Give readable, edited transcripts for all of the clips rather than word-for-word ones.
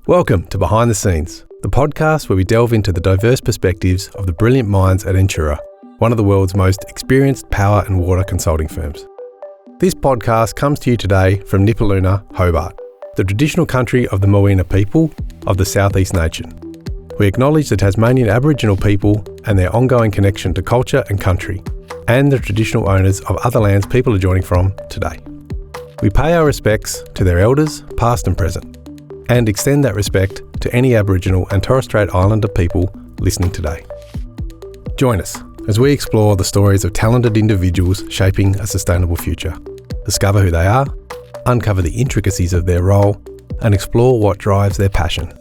Welcome to Behind the Scenes, the podcast where we delve into the diverse perspectives of the brilliant minds at Entura, one of the world's most experienced power and water consulting firms. This podcast comes to you today from Nipaluna, Hobart, the traditional country of the Moina people of the Southeast Nation. We acknowledge the Tasmanian Aboriginal people and their ongoing connection to culture and country, and the traditional owners of other lands people are joining from today. We pay our respects to their elders, past and present, and extend that respect to any Aboriginal and Torres Strait Islander people listening today. Join us as we explore the stories of talented individuals shaping a sustainable future, discover who they are, uncover the intricacies of their role, and explore what drives their passion.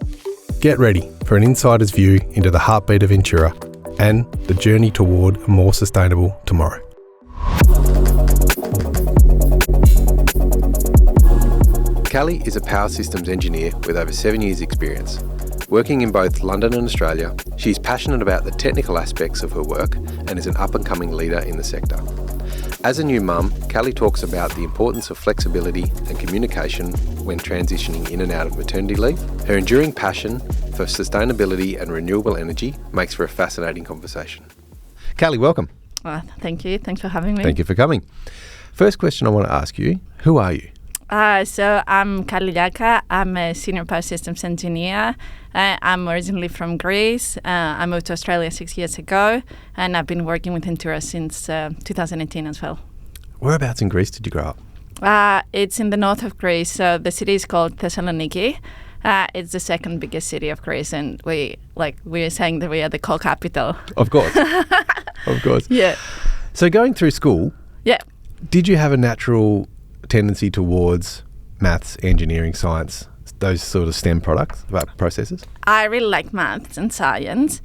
Get ready for an insider's view into the heartbeat of Entura and the journey toward a more sustainable tomorrow. Callie is a power systems engineer with over 7 years' experience. Working in both London and Australia, she is passionate about the technical aspects of her work and is an up-and-coming leader in the sector. As a new mum, Callie talks about the importance of flexibility and communication when transitioning in and out of maternity leave. Her enduring passion for sustainability and renewable energy makes for a fascinating conversation. Callie, welcome. Thank you. Thanks for having me. Thank you for coming. First question I want to ask you, who are you? So I'm Kali Liaka. I'm a senior power systems engineer. I'm originally from Greece. I moved to Australia 6 years ago, and I've been working with Entura since 2018 as well. Whereabouts in Greece did you grow up? It's in the north of Greece. So the city is called Thessaloniki. It's the second biggest city of Greece, and we're saying that we are the coal capital. Of course. Of course. Yeah. So going through school, did you have a natural tendency towards maths, engineering, science, those sort of STEM processes? I really like maths and science.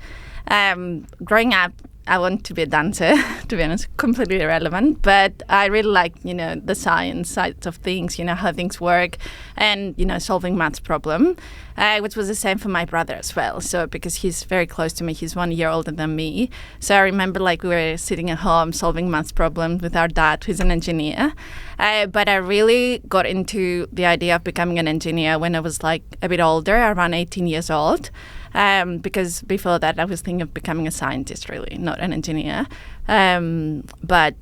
Growing up, I wanted to be a dancer, to be honest, completely irrelevant. But I really like, the science side of things, how things work and, solving maths problem, which was the same for my brother as well. So because he's very close to me, he's 1 year older than me. So I remember we were sitting at home solving maths problems with our dad, who's an engineer. But I really got into the idea of becoming an engineer when I was a bit older, around 18 years old. Because before that I was thinking of becoming a scientist, really, not an engineer. But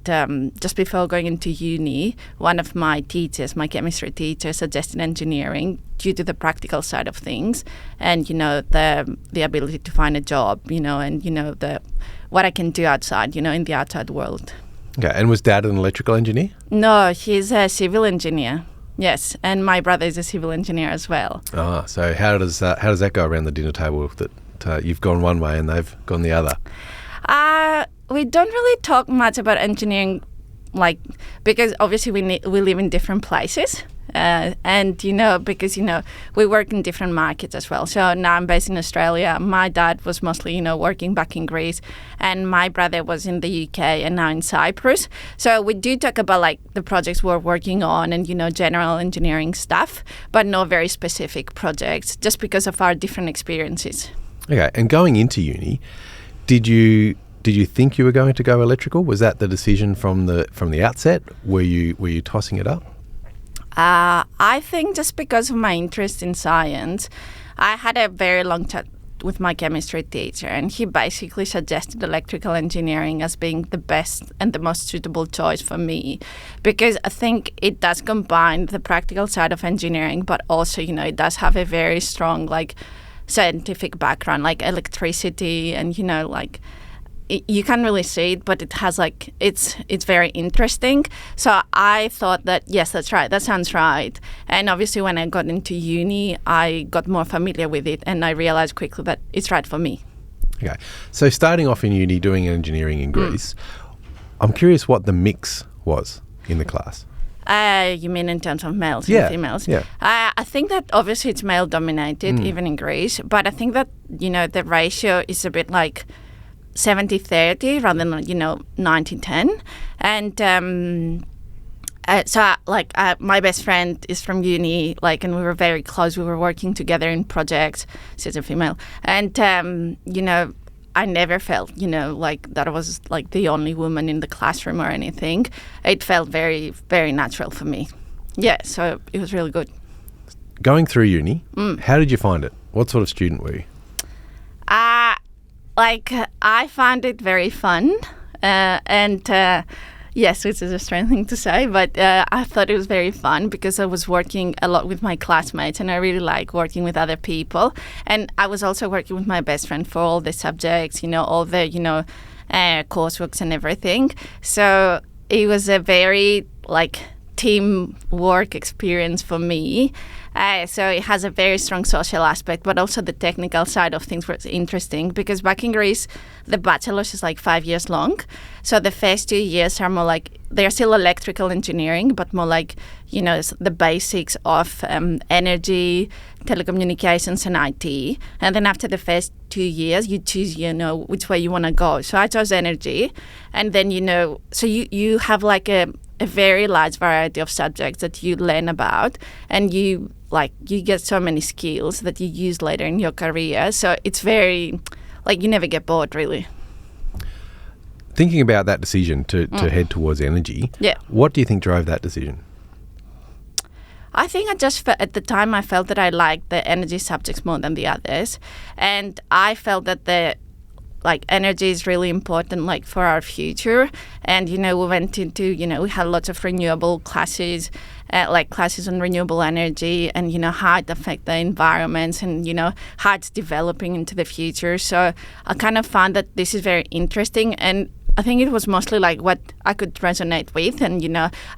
just before going into uni, one of my teachers, my chemistry teacher, suggested engineering due to the practical side of things and, the ability to find a job, and, what I can do outside, in the outside world. Okay, and was Dad an electrical engineer? No, he's a civil engineer. Yes, and my brother is a civil engineer as well. So how does that go around the dinner table that you've gone one way and they've gone the other? We don't really talk much about engineering, because obviously we live in different places. And, because, we work in different markets as well. So now I'm based in Australia. My dad was mostly, working back in Greece. And my brother was in the UK and now in Cyprus. So we do talk about, the projects we're working on and, general engineering stuff, but no very specific projects, just because of our different experiences. Okay. And going into uni, did you think you were going to go electrical? Was that the decision from the outset? Were you tossing it up? I think just because of my interest in science, I had a very long chat with my chemistry teacher, and he basically suggested electrical engineering as being the best and the most suitable choice for me, because I think it does combine the practical side of engineering, but also, it does have a very strong, scientific background, like electricity and, you can't really see it, but it has it's very interesting. So I thought that, yes, that's right. That sounds right. And obviously when I got into uni, I got more familiar with it and I realized quickly that it's right for me. Okay. So starting off in uni, doing engineering in Greece, I'm curious what the mix was in the class. You mean in terms of males and females? Yeah. I think that obviously it's male dominated, even in Greece. But I think that, the ratio is a bit 70-30 rather than 90-10, and my best friend is from uni, and we were very close. We were working together in projects, she's a female, and I never felt that I was the only woman in the classroom or anything. It felt very, very natural for me. Yeah, so it was really good. going through uni, how did you find it? What sort of student were you? I found it very fun, yes, which is a strange thing to say, but I thought it was very fun because I was working a lot with my classmates, and I really like working with other people. And I was also working with my best friend for all the subjects, all the courseworks and everything. So it was a very teamwork experience for me. So it has a very strong social aspect, but also the technical side of things was interesting because back in Greece, the bachelor's is 5 years long. So the first 2 years are more they're still electrical engineering, but more the basics of energy, telecommunications and IT. And then after the first 2 years, you choose, which way you want to go. So I chose energy. And then, so you have a very large variety of subjects that you learn about, and you get so many skills that you use later in your career. So it's very, you never get bored, really. Thinking about that decision to head towards energy, what do you think drove that decision? I think at the time I felt that I liked the energy subjects more than the others, and I felt that energy is really important for our future. And we went into we had lots of renewable classes, classes on renewable energy, and how it affects the environments, and how it's developing into the future. So I kind of found that this is very interesting, and I think it was mostly what I could resonate with, and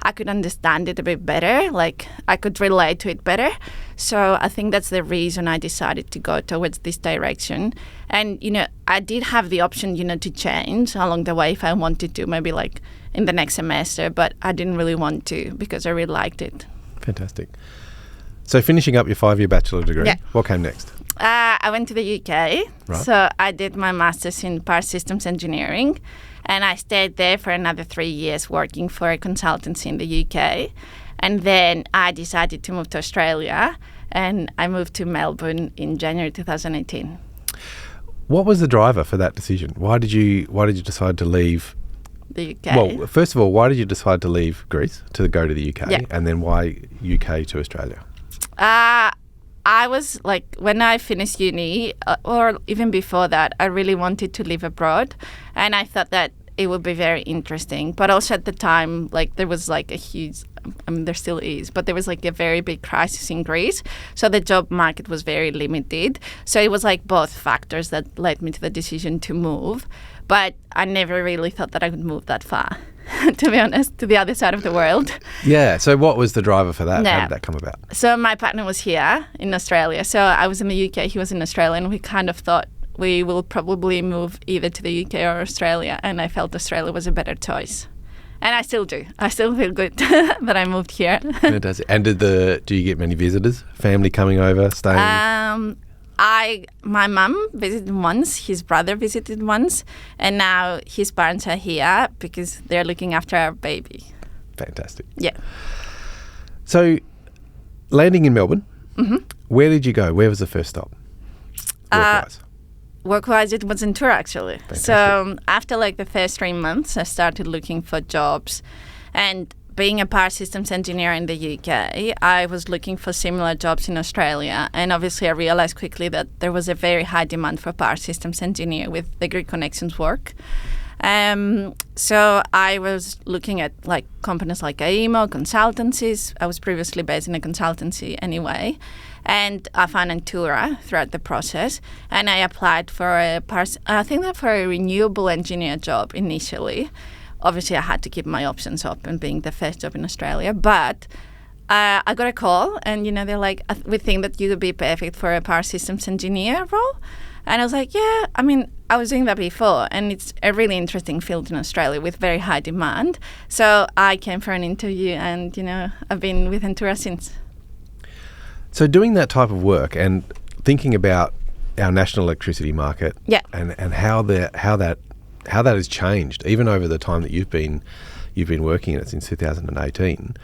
I could understand it a bit better, I could relate to it better. So I think that's the reason I decided to go towards this direction. And I did have the option to change along the way if I wanted to, maybe in the next semester, but I didn't really want to because I really liked it. Fantastic. So finishing up your 5-year bachelor degree, what came next? I went to the UK. Right. So I did my master's in power systems engineering, and I stayed there for another 3 years working for a consultancy in the UK. And then I decided to move to Australia, and I moved to Melbourne in January 2018. What was the driver for that decision? Why did you decide to leave the UK? Well, first of all, why did you decide to leave Greece to go to the UK? And then why UK to Australia? I was when I finished uni, or even before that, I really wanted to live abroad, and I thought that it would be very interesting. But also at the time, there was a huge, there still is, but there was a very big crisis in Greece. So the job market was very limited. So it was both factors that led me to the decision to move. But I never really thought that I would move that far, to be honest, to the other side of the world. Yeah. So what was the driver for that? How did that come about? So my partner was here in Australia. So I was in the UK, he was in Australia, and we kind of thought we will probably move either to the UK or Australia. And I felt Australia was a better choice. And I still do. I still feel good that I moved here. Fantastic. And do you get many visitors? Family coming over, staying? My mum visited once, his brother visited once, and now his parents are here because they're looking after our baby. Fantastic. Yeah. So, landing in Melbourne, where did you go? Where was the first stop, work-wise? Work-wise, it was Entura, actually. Fantastic. So after the first 3 months, I started looking for jobs. And being a power systems engineer in the UK, I was looking for similar jobs in Australia. And obviously I realized quickly that there was a very high demand for power systems engineer with the grid connections work. So I was looking at companies like AEMO, consultancies. I was previously based in a consultancy anyway. And I found Entura throughout the process. And I applied for a renewable engineer job initially. Obviously, I had to keep my options open, being the first job in Australia. But I got a call, and they're like, "We think that you would be perfect for a power systems engineer role." And I was like, "Yeah, I was doing that before, and it's a really interesting field in Australia with very high demand." So I came for an interview, and I've been with Entura since. So doing that type of work and thinking about our national electricity market, and how that has changed, even over the time that you've been working in it since 2018,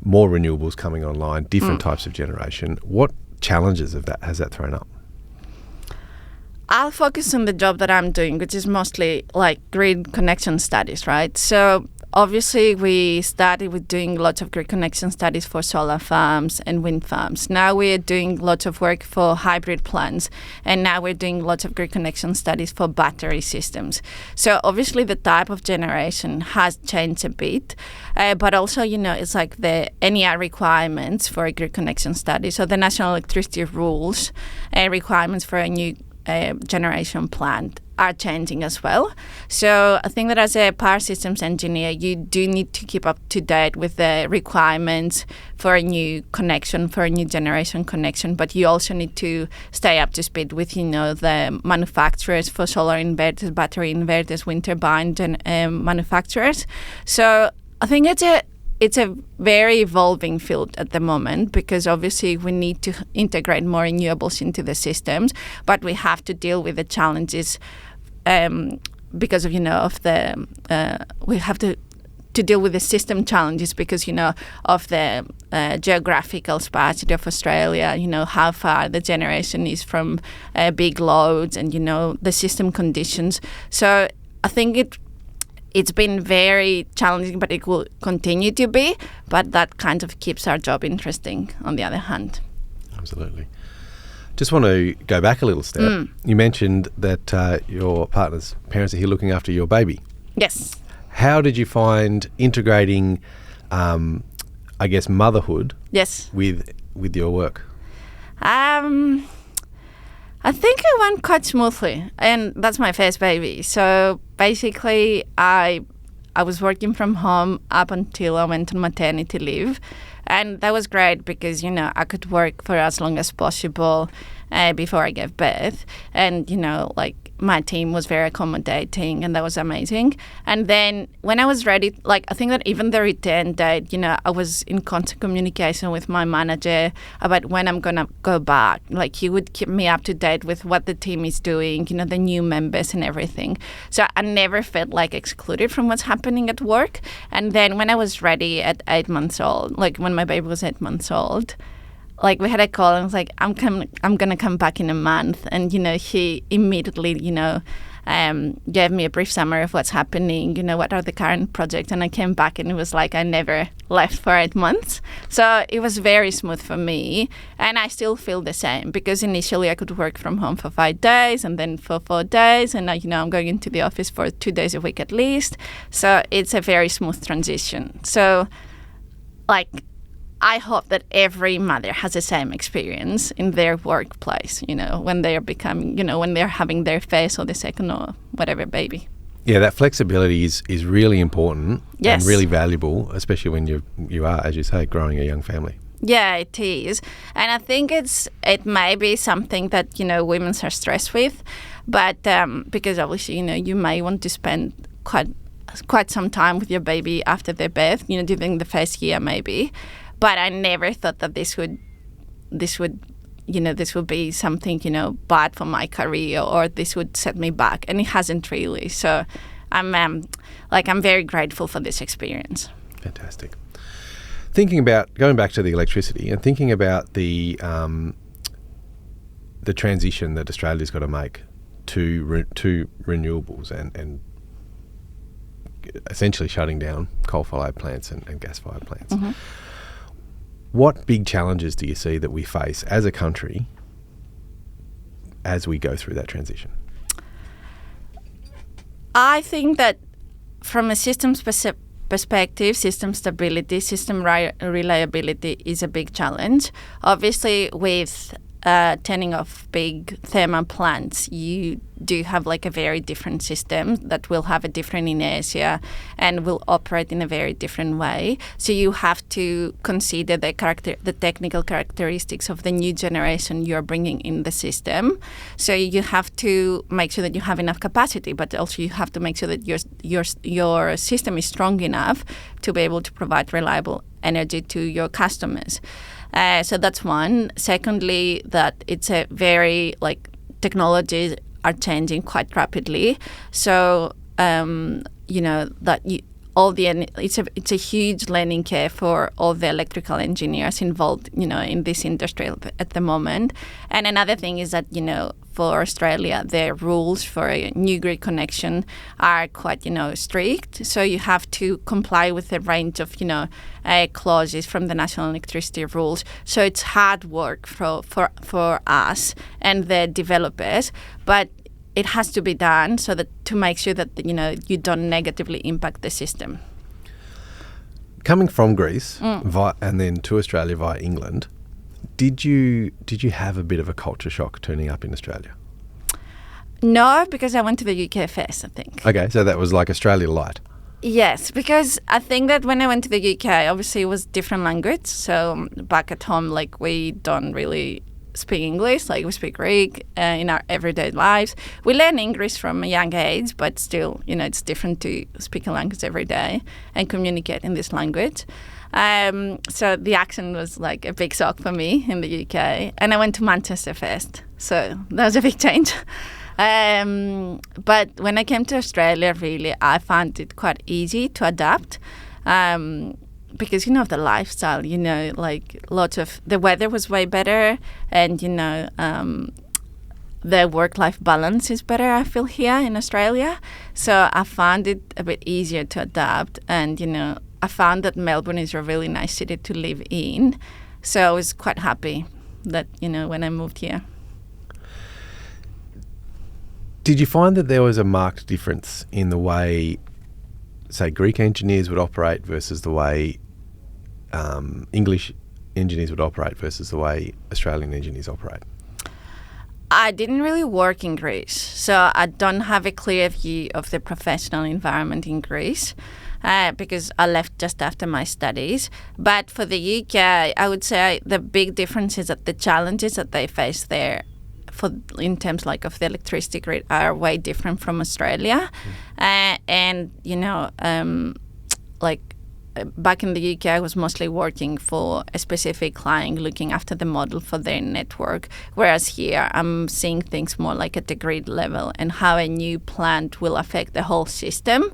more renewables coming online, different types of generation. What challenges has that thrown up? I'll focus on the job that I'm doing, which is mostly grid connection studies, right? So obviously we started with doing lots of grid connection studies for solar farms and wind farms. Now we're doing lots of work for hybrid plants, and now we're doing lots of grid connection studies for battery systems. So obviously the type of generation has changed a bit, but also, it's like the NER requirements for a grid connection study. So the National Electricity Rules requirements for a new generation plant are changing as well. So I think that as a power systems engineer, you do need to keep up to date with the requirements for a new connection, for a new generation connection, but you also need to stay up to speed with, the manufacturers for solar inverters, battery inverters, wind turbine manufacturers. So I think it's a very evolving field at the moment, because obviously we need to integrate more renewables into the systems, but we have to deal with the challenges because of we have to deal with the system challenges because of the geographical sparsity of Australia, how far the generation is from big loads, and the system conditions. So I think it's been very challenging, but it will continue to be. But that kind of keeps our job interesting, on the other hand. Absolutely. Just want to go back a little step. You mentioned that your partner's parents are here looking after your baby. Yes. How did you find integrating, motherhood Yes. with your work? I think it went quite smoothly, and that's my first baby. So basically, I was working from home up until I went on maternity leave, and that was great because I could work for as long as possible before I gave birth, and my team was very accommodating, and that was amazing. And then when I was ready, I think that even the return date, I was in constant communication with my manager about when I'm going to go back. He would keep me up to date with what the team is doing, the new members and everything. So I never felt excluded from what's happening at work. And then when I was ready at 8 months old, when my baby was 8 months old, we had a call, and I was like, I'm going to come back in a month. And, he immediately, gave me a brief summary of what's happening, what are the current projects. And I came back, and it was like I never left for 8 months. So it was very smooth for me. And I still feel the same, because initially I could work from home for 5 days and then for 4 days. And, I'm going into the office for 2 days a week at least. So it's a very smooth transition. So, I hope that every mother has the same experience in their workplace, when they are becoming, when they're having their first or the second or whatever baby. Yeah, that flexibility is really important. Yes. And really valuable, especially when you are, as you say, growing a young family. Yeah, it is. And I think it may be something that, women are stressed with, but because obviously, you may want to spend quite some time with your baby after their birth, during the first year maybe. But I never thought that this would be something, bad for my career, or this would set me back. And it hasn't really. So I'm very grateful for this experience. Fantastic. Thinking about going back to the electricity and thinking about the transition that Australia's got to make to renewables and essentially shutting down coal-fired plants and gas-fired plants. Mm-hmm. What big challenges do you see that we face as a country as we go through that transition? I think that from a systems perspective, system stability, system reliability is a big challenge. Obviously, with turning off big thermal plants, you do have a very different system that will have a different inertia and will operate in a very different way. So you have to consider the technical characteristics of the new generation you're bringing in the system. So you have to make sure that you have enough capacity, but also you have to make sure that your system is strong enough to be able to provide reliable energy to your customers. So that's one. Secondly, that it's a very technologies are changing quite rapidly. So that it's a huge learning curve for all the electrical engineers involved, in this industry at the moment. And another thing is that, for Australia, the rules for a new grid connection are quite, strict. So you have to comply with a range of, clauses from the national electricity rules. So it's hard work for us and the developers, but it has to be done so that to make sure that you don't negatively impact the system. Coming from Greece and then to Australia via England, did you have a bit of a culture shock turning up in Australia? No, because I went to the UK first, I think. Okay, so that was like Australia light. Yes, because I think that when I went to the UK, obviously it was different language. So back at home, we don't really speak English, we speak Greek in our everyday lives. We learn English from a young age, but still, it's different to speak a language every day and communicate in this language. So the accent was a big shock for me in the UK. And I went to Manchester first, so that was a big change. But when I came to Australia, really, I found it quite easy to adapt. Because, of the lifestyle, lots of the weather was way better and, the work-life balance is better, I feel, here in Australia. So I found it a bit easier to adapt. And, I found that Melbourne is a really nice city to live in. So I was quite happy that, when I moved here. Did you find that there was a marked difference in the way, say, Greek engineers would operate versus the way English engineers would operate versus the way Australian engineers operate? I didn't really work in Greece, so I don't have a clear view of the professional environment in Greece because I left just after my studies. But for the UK, I would say the big difference is that the challenges that they face there in terms of the electricity grid are way different from Australia. And, back in the UK, I was mostly working for a specific client, looking after the model for their network. Whereas here, I'm seeing things more at the grid level and how a new plant will affect the whole system.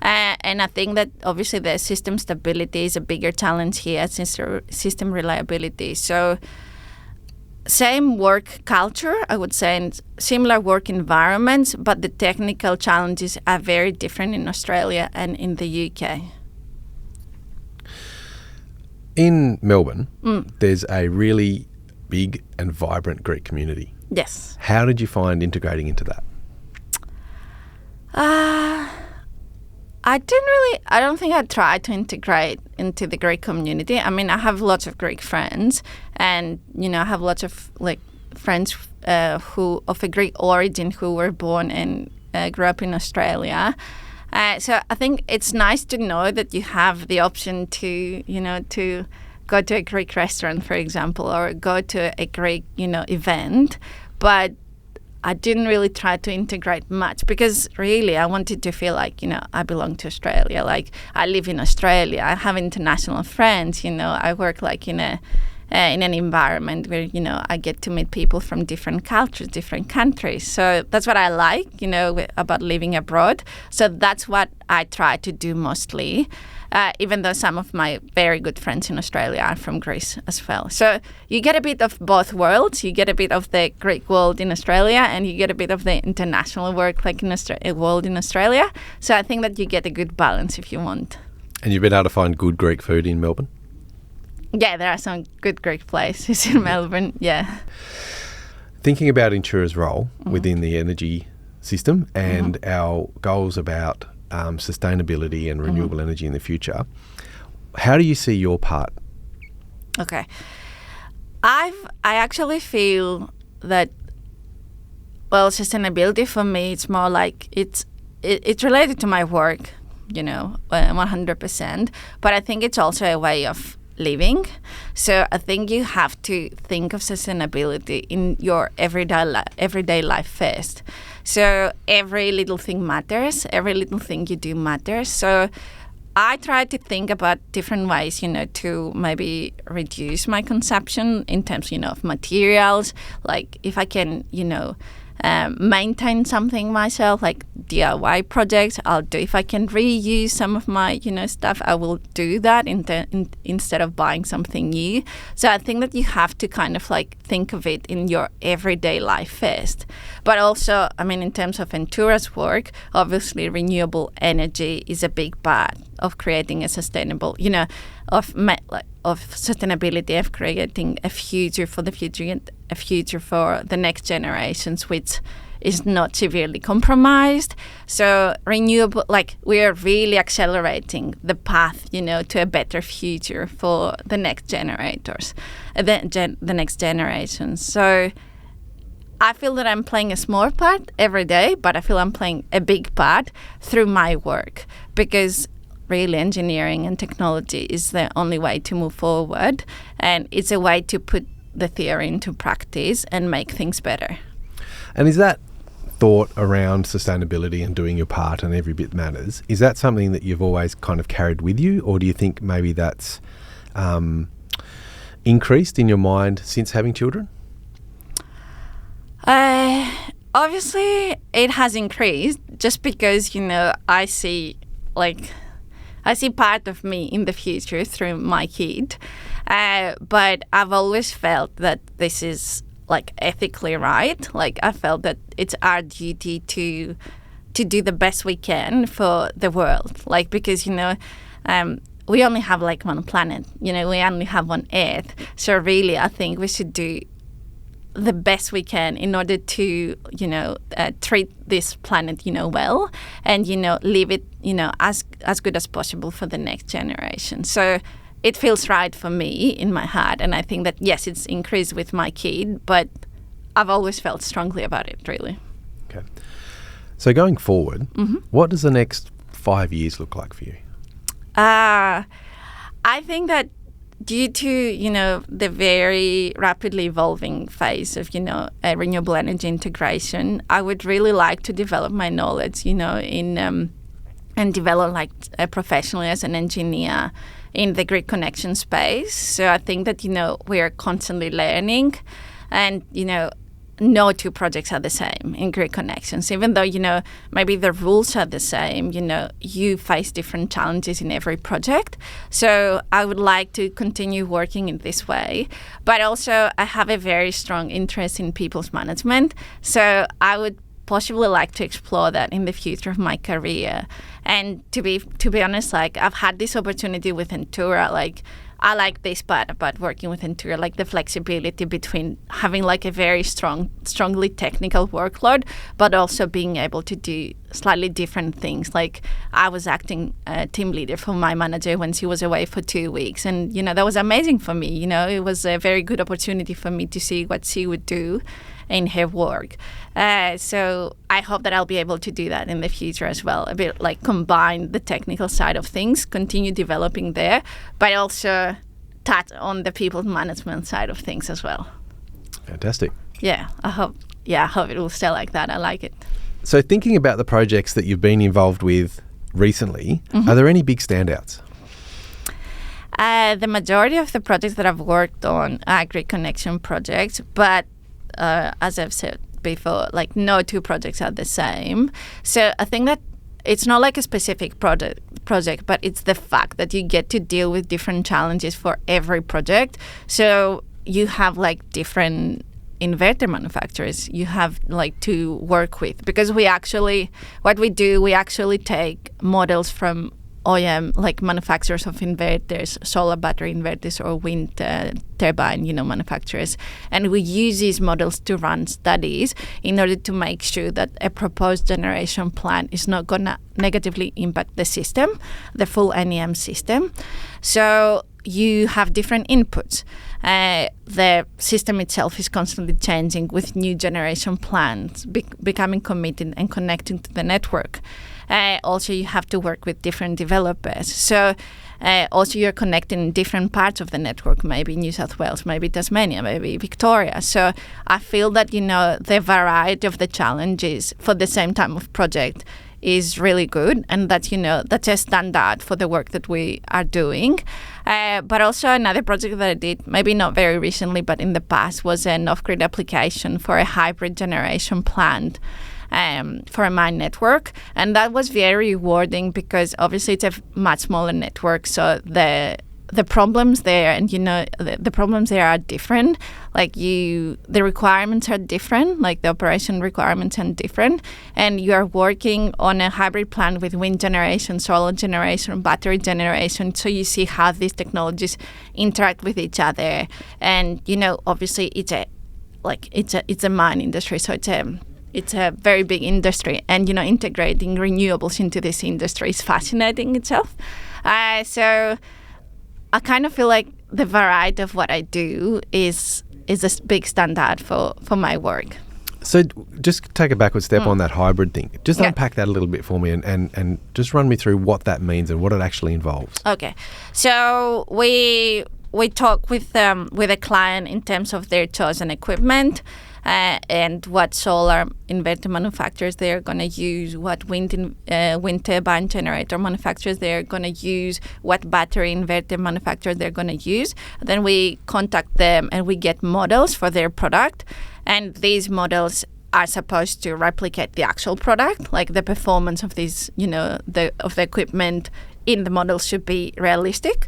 And I think that obviously the system stability is a bigger challenge here, system reliability. So same work culture, I would say, and similar work environments, but the technical challenges are very different in Australia and in the UK. In Melbourne, there's a really big and vibrant Greek community. Yes. How did you find integrating into that? I don't think I tried to integrate into the Greek community. I mean, I have lots of Greek friends and, I have lots of friends who of a Greek origin who were born and grew up in Australia. So I think it's nice to know that you have the option to go to a Greek restaurant, for example, or go to a Greek, event. But I didn't really try to integrate much because really I wanted to feel I belong to Australia. I live in Australia. I have international friends. I work in an environment where I get to meet people from different cultures, different countries. So that's what I like, about living abroad. So that's what I try to do mostly. Even though some of my very good friends in Australia are from Greece as well. So you get a bit of both worlds. You get a bit of the Greek world in Australia and you get a bit of the international world world in Australia. So I think that you get a good balance if you want. And you've been able to find good Greek food in Melbourne? Yeah, there are some good Greek places in Melbourne, yeah. Thinking about Entura's role within the energy system and our goals about sustainability and renewable energy in the future, how do you see your part? Okay. I actually feel that, sustainability for me, it's more it's related to my work, 100%. But I think it's also a way of living. So I think you have to think of sustainability in your everyday life first. So every little thing matters. Every little thing you do matters. So I try to think about different ways, to maybe reduce my consumption in terms, of materials. Like if I can, maintain something myself, like DIY projects. I'll do if I can reuse some of my stuff. I will do that instead of buying something new. So I think that you have to kind of like think of it in your everyday life first. But also, I mean, in terms of Entura's work, obviously renewable energy is a big part of creating a sustainable, of sustainability, of creating a future for the future and a future for the next generations, which is not severely compromised. So renewable, like we are really accelerating the path, to a better future for the next generators, the next generations. So I feel that I'm playing a small part every day, but I feel I'm playing a big part through my work, because really engineering and technology is the only way to move forward, and it's a way to put the theory into practice and make things better. And is that thought around sustainability and doing your part and every bit matters, is that something that you've always kind of carried with you, or do you think maybe that's increased in your mind since having children? Obviously it has increased just because, I see part of me in the future through my kid. But I've always felt that this is like ethically right. Like I felt that it's our duty to do the best we can for the world. Like because, we only have like one planet, we only have one Earth. So really I think we should do the best we can in order to, treat this planet, well, and, leave it, as good as possible for the next generation. So it feels right for me in my heart. And I think that, yes, it's increased with my kid, but I've always felt strongly about it, really. Okay. So going forward, what does the next 5 years look like for you? I think that due to, the very rapidly evolving phase of, renewable energy integration, I would really like to develop my knowledge, and develop professionally as an engineer in the grid connection space. So I think that, we are constantly learning, and, no two projects are the same in grid connections. Even though, maybe the rules are the same, you face different challenges in every project. So I would like to continue working in this way. But also I have a very strong interest in people's management. So I would possibly like to explore that in the future of my career. And to be honest, I've had this opportunity with Entura, I like this part about working with Entura, the flexibility between having a very strongly technical workload, but also being able to do slightly different things. I was acting team leader for my manager when she was away for 2 weeks. And, that was amazing for me. It was a very good opportunity for me to see what she would do in her work. So I hope that I'll be able to do that in the future as well. A bit combine the technical side of things, continue developing there, but also touch on the people management side of things as well. Fantastic. Yeah, I hope it will stay like that. I like it. So thinking about the projects that you've been involved with recently, are there any big standouts? The majority of the projects that I've worked on are grid connection projects, but as I've said before, no two projects are the same. So I think that it's not a specific project, but it's the fact that you get to deal with different challenges for every project. So you have different inverter manufacturers you have to work with, because we actually take models from OEM, manufacturers of inverters, solar battery inverters, or wind turbine, manufacturers. And we use these models to run studies in order to make sure that a proposed generation plan is not going to negatively impact the system, the full NEM system. So you have different inputs. The system itself is constantly changing with new generation plans, becoming committed and connecting to the network. Also, you have to work with different developers. So also you're connecting in different parts of the network, maybe New South Wales, maybe Tasmania, maybe Victoria. So I feel that, the variety of the challenges for the same type of project is really good, and that's that's a standard for the work that we are doing. But also another project that I did, maybe not very recently, but in the past, was an off-grid application for a hybrid generation plant for a mine network, and that was very rewarding because obviously it's a much smaller network, so the problems there, and the problems there are different. Like the requirements are different, like the operation requirements are different, and you are working on a hybrid plant with wind generation, solar generation, battery generation. So you see how these technologies interact with each other, and obviously it's a mine industry, so it's a very big industry, and integrating renewables into this industry is fascinating itself. So I kind of feel like the variety of what I do is a big standard for my work. So just take a backward step on that hybrid thing. Just unpack that a little bit for me and just run me through what that means and what it actually involves. Okay. So we talk with a client in terms of their chosen equipment, and what solar inverter manufacturers they're going to use, what wind turbine generator manufacturers they're going to use, what battery inverter manufacturers they're going to use. Then we contact them and we get models for their product, and these models are supposed to replicate the actual product, like the performance of these, of the equipment in the model should be realistic.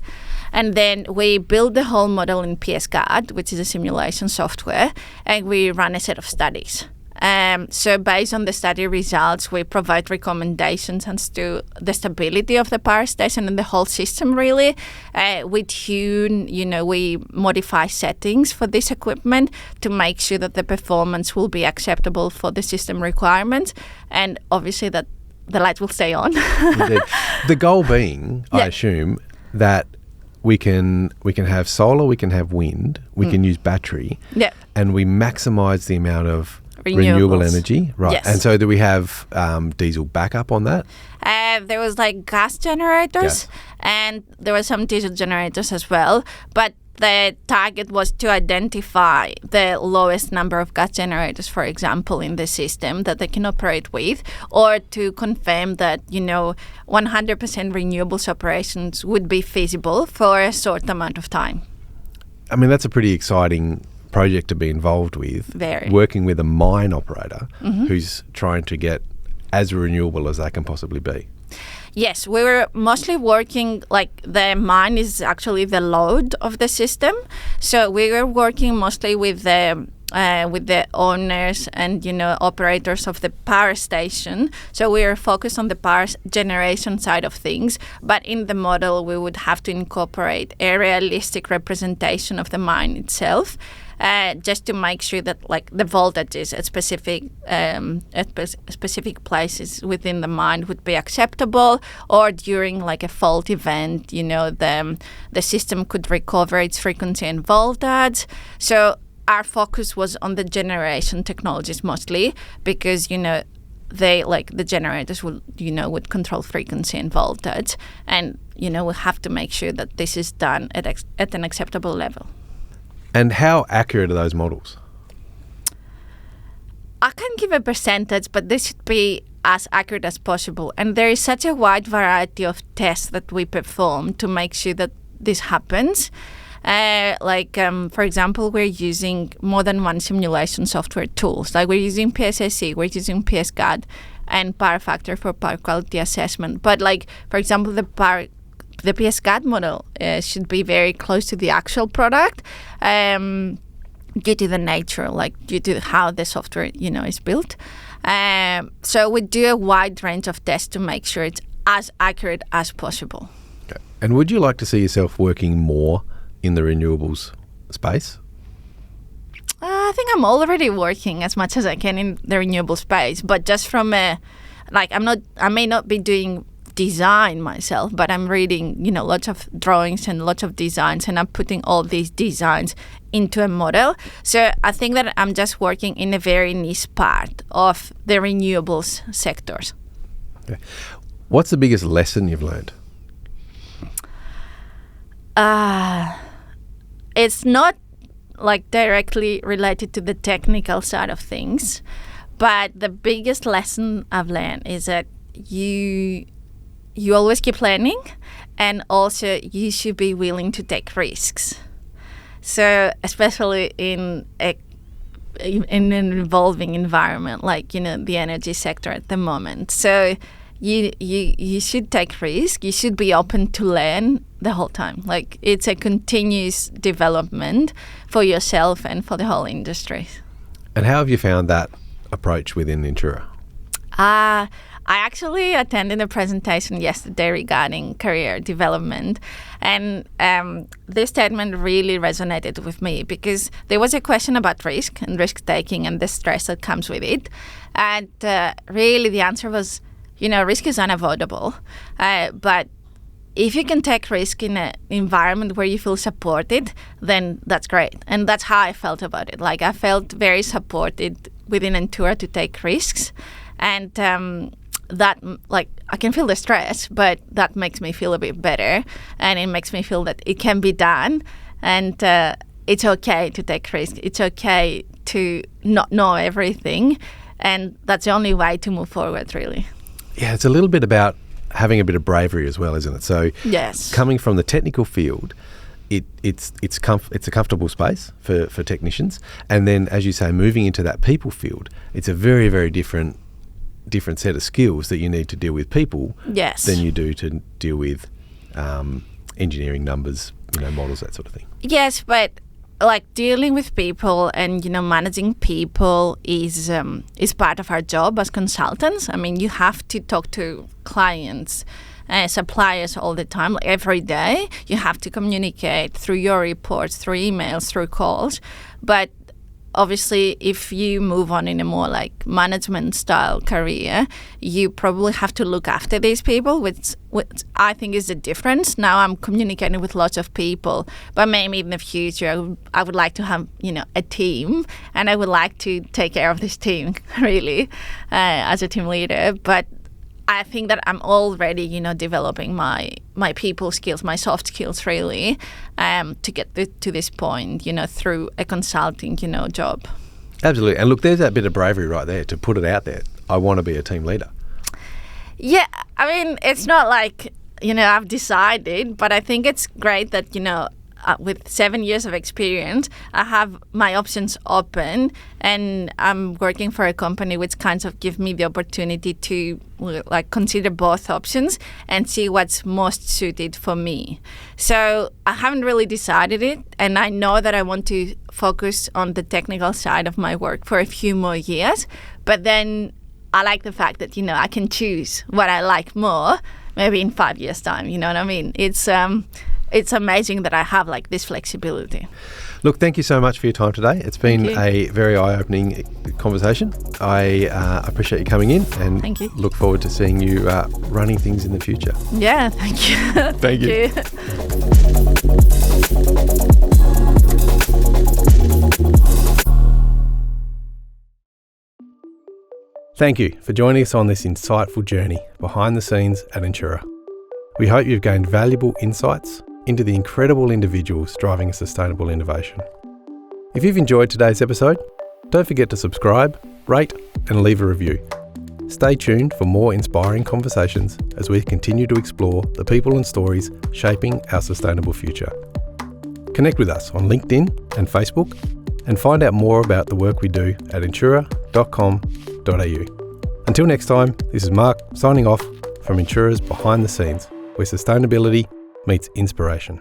And then we build the whole model in PSCAD, which is a simulation software, and we run a set of studies. So based on the study results, we provide recommendations as to the stability of the power station and the whole system, really. We tune, we modify settings for this equipment to make sure that the performance will be acceptable for the system requirements, and obviously that the light will stay on. Indeed. The goal being, I assume, that we can have solar, we can have wind, we can use battery, and we maximise the amount of renewable energy, right? Yes. And so do we have diesel backup on that? There was gas generators, and there were some diesel generators as well, but the target was to identify the lowest number of gas generators, for example, in the system that they can operate with, or to confirm that, 100% renewables operations would be feasible for a short amount of time. I mean, that's a pretty exciting project to be involved with. Very. Working with a mine operator who's trying to get as renewable as they can possibly be. Yes, we were mostly working, the mine is actually the load of the system. So we were working mostly with the owners and, operators of the power station. So we were focused on the power generation side of things. But in the model, we would have to incorporate a realistic representation of the mine itself. Just to make sure that the voltages at specific places within the mine would be acceptable, or during a fault event, the system could recover its frequency and voltage. So our focus was on the generation technologies mostly, because they the generators would control frequency and voltage, and we have to make sure that this is done at an acceptable level. And how accurate are those models? I can't give a percentage, but this should be as accurate as possible. And there is such a wide variety of tests that we perform to make sure that this happens. For example, we're using more than one simulation software tools. We're using PSSC, we're using PSCAD, and Power Factor for power quality assessment. But for example, the PSCAD model should be very close to the actual product due to the nature, due to how the software, is built. So we do a wide range of tests to make sure it's as accurate as possible. Okay. And would you like to see yourself working more in the renewables space? I think I'm already working as much as I can in the renewable space, but just from I may not be doing design myself, but I'm reading, lots of drawings and lots of designs, and I'm putting all these designs into a model. So I think that I'm just working in a very niche part of the renewables sectors. Okay. What's the biggest lesson you've learned? It's not directly related to the technical side of things, but the biggest lesson I've learned is that you always keep learning, and also you should be willing to take risks. So especially in an evolving environment like the energy sector at the moment. So you should take risk. You should be open to learn the whole time. Like, it's a continuous development for yourself and for the whole industry. And how have you found that approach within Entura? I actually attended a presentation yesterday regarding career development, and this statement really resonated with me because there was a question about risk and risk taking and the stress that comes with it, and really the answer was, risk is unavoidable, but if you can take risk in an environment where you feel supported, then that's great. And that's how I felt about it. Like, I felt very supported within Entura to take risks, and that, like, I can feel the stress, but that makes me feel a bit better, and it makes me feel that it can be done, and it's okay to take risk. It's okay to not know everything, and that's the only way to move forward, really. Yeah, it's a little bit about having a bit of bravery as well, isn't it? So yes, coming from the technical field, it's a comfortable space for technicians, and then, as you say, moving into that people field, it's a very, very different set of skills that you need to deal with people than you do to deal with engineering numbers, models, that sort of thing. Yes, but like, dealing with people and managing people is part of our job as consultants. I mean, you have to talk to clients, suppliers all the time, like every day. You have to communicate through your reports, through emails, through calls. But obviously, if you move on in a more like management style career, you probably have to look after these people, which I think is the difference. Now I'm communicating with lots of people, but maybe in the future I would like to have, a team, and I would like to take care of this team really as a team leader. But I think that I'm already, developing my people skills, my soft skills really, to get to this point, through a consulting, job. Absolutely. And look, there's that bit of bravery right there to put it out there. I want to be a team leader. Yeah, I mean, it's not like, I've decided, but I think it's great that, with 7 years of experience, I have my options open, and I'm working for a company which kind of give me the opportunity to consider both options and see what's most suited for me. So I haven't really decided it, and I know that I want to focus on the technical side of my work for a few more years, but then I like the fact that, I can choose what I like more, maybe in 5 years' time, you know what I mean? It's amazing that I have this flexibility. Look, thank you so much for your time today. It's been a very eye-opening conversation. I appreciate you coming in, and thank you. Look forward to seeing you running things in the future. Yeah, thank you. Thank you. Thank you for joining us on this insightful journey behind the scenes at Entura. We hope you've gained valuable insights into the incredible individuals driving a sustainable innovation. If you've enjoyed today's episode, don't forget to subscribe, rate, and leave a review. Stay tuned for more inspiring conversations as we continue to explore the people and stories shaping our sustainable future. Connect with us on LinkedIn and Facebook, and find out more about the work we do at entura.com.au. Until next time, this is Mark signing off from Entura's Behind the Scenes, where sustainability meets inspiration.